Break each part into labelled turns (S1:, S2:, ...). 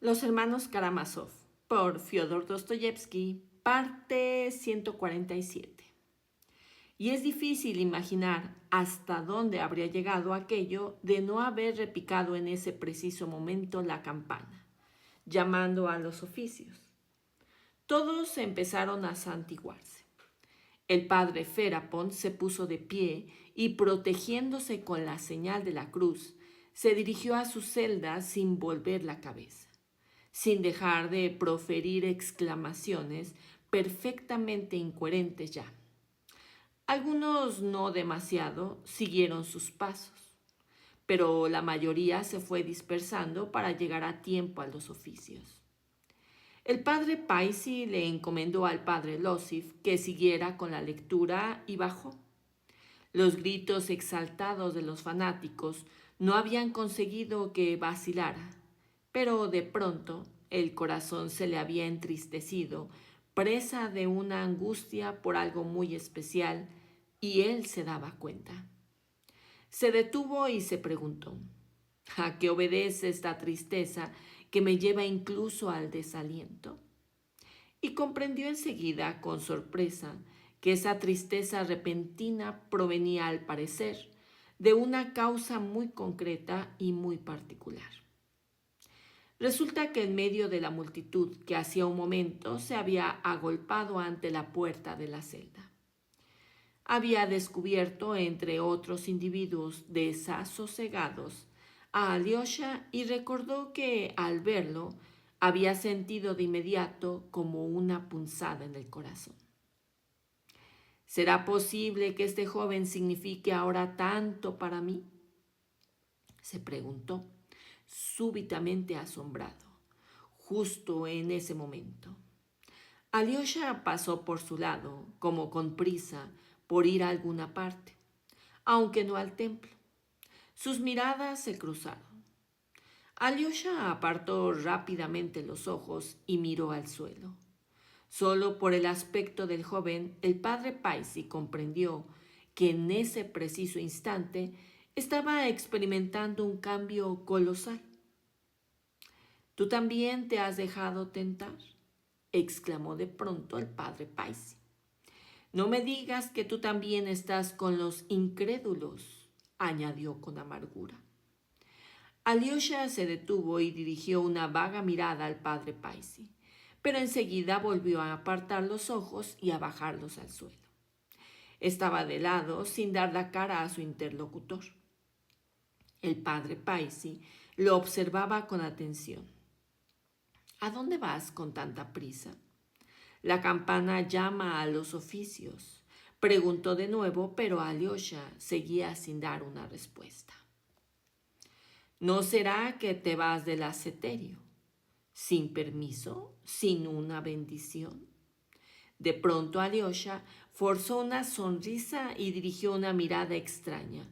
S1: Los hermanos Karamazov, por Fyodor Dostoyevsky, parte 147. Y es difícil imaginar hasta dónde habría llegado aquello de no haber repicado en ese preciso momento la campana, llamando a los oficios. Todos empezaron a santiguarse. El padre Ferapont se puso de pie y, protegiéndose con la señal de la cruz, se dirigió a su celda sin volver la cabeza, sin dejar de proferir exclamaciones perfectamente incoherentes ya. Algunos, no demasiado, siguieron sus pasos, pero la mayoría se fue dispersando para llegar a tiempo a los oficios. El padre Paisi le encomendó al padre Losif que siguiera con la lectura y bajó. Los gritos exaltados de los fanáticos no habían conseguido que vacilara, pero de pronto el corazón se le había entristecido, presa de una angustia por algo muy especial, y él se daba cuenta. Se detuvo y se preguntó: ¿a qué obedece esta tristeza que me lleva incluso al desaliento? Y comprendió enseguida, con sorpresa, que esa tristeza repentina provenía, al parecer, de una causa muy concreta y muy particular. Resulta que en medio de la multitud que hacía un momento se había agolpado ante la puerta de la celda, había descubierto, entre otros individuos desasosegados, a Alyosha, y recordó que, al verlo, había sentido de inmediato como una punzada en el corazón. ¿Será posible que este joven signifique ahora tanto para mí?, se preguntó, súbitamente asombrado, justo en ese momento. Alyosha pasó por su lado, como con prisa por ir a alguna parte, aunque no al templo. Sus miradas se cruzaron. Alyosha apartó rápidamente los ojos y miró al suelo. Solo por el aspecto del joven, el padre Paisi comprendió que en ese preciso instante estaba experimentando un cambio colosal. ¿Tú también te has dejado tentar?, exclamó de pronto el padre Paisi. No me digas que tú también estás con los incrédulos, añadió con amargura. Alyosha se detuvo y dirigió una vaga mirada al padre Paisi, pero enseguida volvió a apartar los ojos y a bajarlos al suelo. Estaba de lado, sin dar la cara a su interlocutor. El padre Paisi lo observaba con atención. ¿A dónde vas con tanta prisa? La campana llama a los oficios, preguntó de nuevo, pero Alyosha seguía sin dar una respuesta. ¿No será que te vas del asceterio? ¿Sin permiso? ¿Sin una bendición? De pronto Alyosha forzó una sonrisa y dirigió una mirada extraña,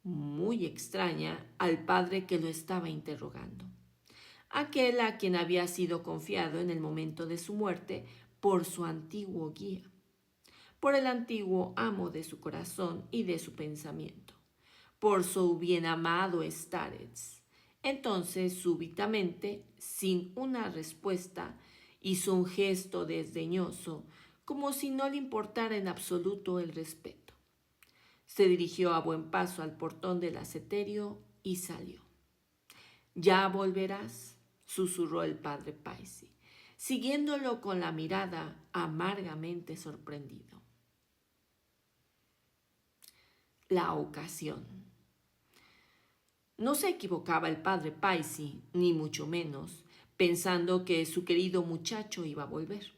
S1: muy extraña, al padre que lo estaba interrogando, aquel a quien había sido confiado en el momento de su muerte por su antiguo guía, por el antiguo amo de su corazón y de su pensamiento, por su bien amado Starets. Entonces, súbitamente, sin una respuesta, hizo un gesto desdeñoso, como si no le importara en absoluto el respeto. Se dirigió a buen paso al portón del asceterio y salió. «¿Ya volverás?», susurró el padre Paisi, siguiéndolo con la mirada, amargamente sorprendido. La ocasión. No se equivocaba el padre Paisi, ni mucho menos, pensando que su querido muchacho iba a volver.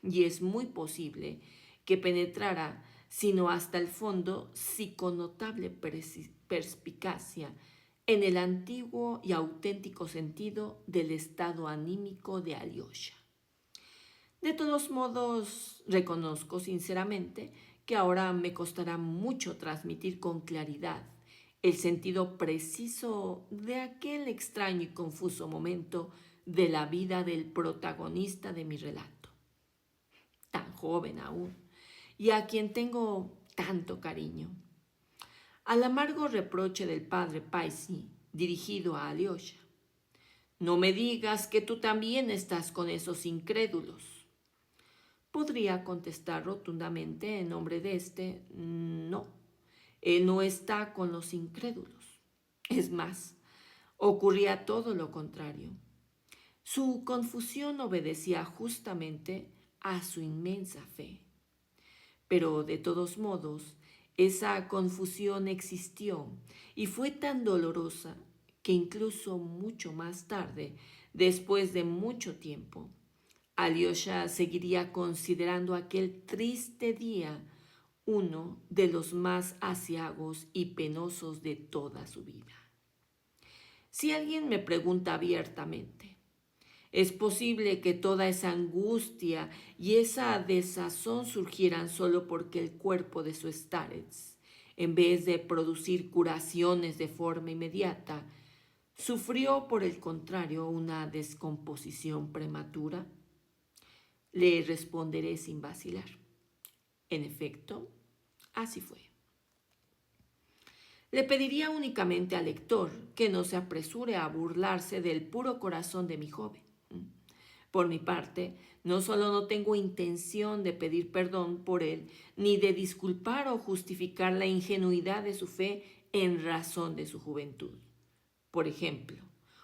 S1: Y es muy posible que penetrara, sino hasta el fondo, sí con notable perspicacia, en el antiguo y auténtico sentido del estado anímico de Alyosha. De todos modos, reconozco sinceramente que ahora me costará mucho transmitir con claridad el sentido preciso de aquel extraño y confuso momento de la vida del protagonista de mi relato, tan joven aún, y a quien tengo tanto cariño. Al amargo reproche del padre Paisi dirigido a Alyosha: No me digas que tú también estás con esos incrédulos. Podría contestar rotundamente en nombre de este, no, él no está con los incrédulos. Es más, ocurría todo lo contrario. Su confusión obedecía justamente a su inmensa fe. Pero de todos modos, esa confusión existió y fue tan dolorosa que incluso mucho más tarde, después de mucho tiempo, Alyosha seguiría considerando aquel triste día uno de los más aciagos y penosos de toda su vida. Si alguien me pregunta abiertamente, ¿es posible que toda esa angustia y esa desazón surgieran solo porque el cuerpo de su starets, en vez de producir curaciones de forma inmediata, sufrió por el contrario una descomposición prematura? Le responderé sin vacilar. En efecto, así fue. Le pediría únicamente al lector que no se apresure a burlarse del puro corazón de mi joven. Por mi parte, no solo no tengo intención de pedir perdón por él, ni de disculpar o justificar la ingenuidad de su fe en razón de su juventud, por ejemplo,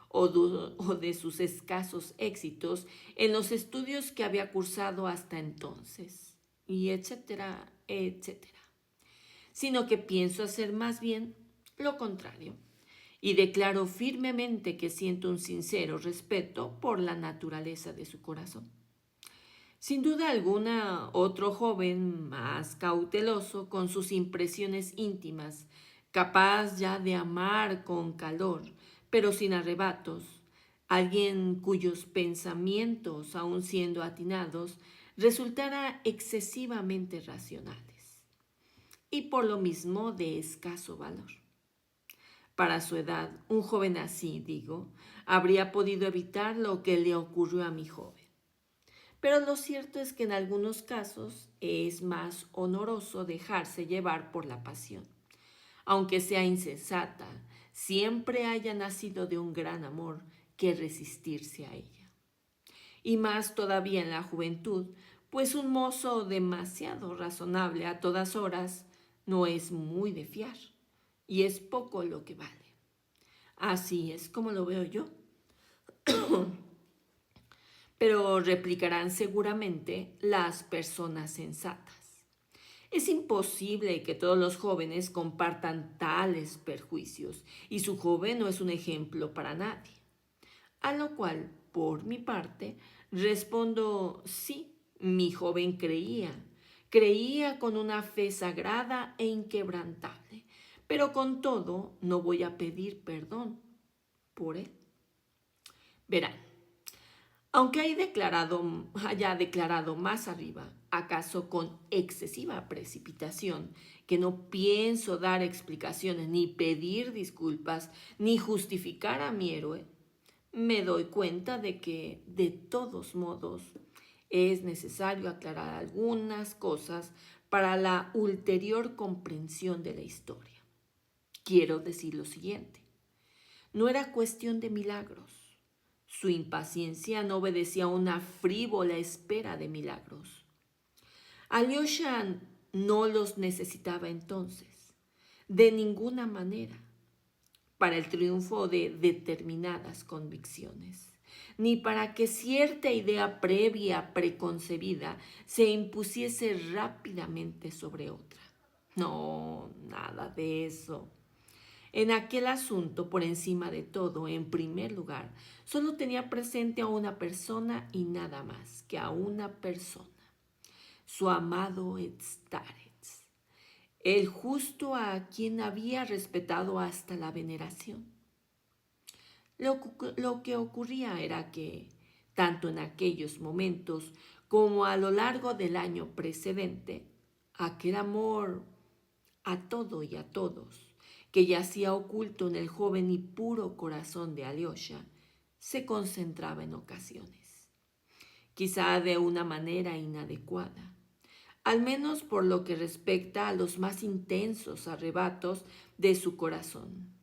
S1: o de sus escasos éxitos en los estudios que había cursado hasta entonces, y etcétera, etcétera, sino que pienso hacer más bien lo contrario y declaro firmemente que siento un sincero respeto por la naturaleza de su corazón. Sin duda alguna, otro joven más cauteloso con sus impresiones íntimas, capaz ya de amar con calor, pero sin arrebatos, alguien cuyos pensamientos, aun siendo atinados, resultara excesivamente racionales y por lo mismo de escaso valor. Para su edad, un joven así, digo, habría podido evitar lo que le ocurrió a mi joven. Pero lo cierto es que en algunos casos es más honoroso dejarse llevar por la pasión. Aunque sea insensata, siempre haya nacido de un gran amor que resistirse a ella. Y más todavía en la juventud, pues un mozo demasiado razonable a todas horas no es muy de fiar y es poco lo que vale. Así es como lo veo yo. Pero replicarán seguramente las personas sensatas. Es imposible que todos los jóvenes compartan tales perjuicios y su joven no es un ejemplo para nadie. A lo cual, por mi parte, respondo sí, mi joven creía con una fe sagrada e inquebrantable, pero con todo no voy a pedir perdón por él. Verán, aunque haya declarado más arriba, acaso con excesiva precipitación, que no pienso dar explicaciones, ni pedir disculpas, ni justificar a mi héroe, me doy cuenta de que, de todos modos, es necesario aclarar algunas cosas para la ulterior comprensión de la historia. Quiero decir lo siguiente. No era cuestión de milagros. Su impaciencia no obedecía a una frívola espera de milagros. Alyosha no los necesitaba entonces, de ninguna manera, para el triunfo de determinadas convicciones, ni para que cierta idea previa, preconcebida, se impusiese rápidamente sobre otra. No, nada de eso. En aquel asunto, por encima de todo, en primer lugar, solo tenía presente a una persona y nada más que a una persona, su amado Starets, el justo a quien había respetado hasta la veneración. Lo que ocurría era que, tanto en aquellos momentos como a lo largo del año precedente, aquel amor a todo y a todos, que yacía oculto en el joven y puro corazón de Alyosha, se concentraba en ocasiones, quizá de una manera inadecuada, al menos por lo que respecta a los más intensos arrebatos de su corazón,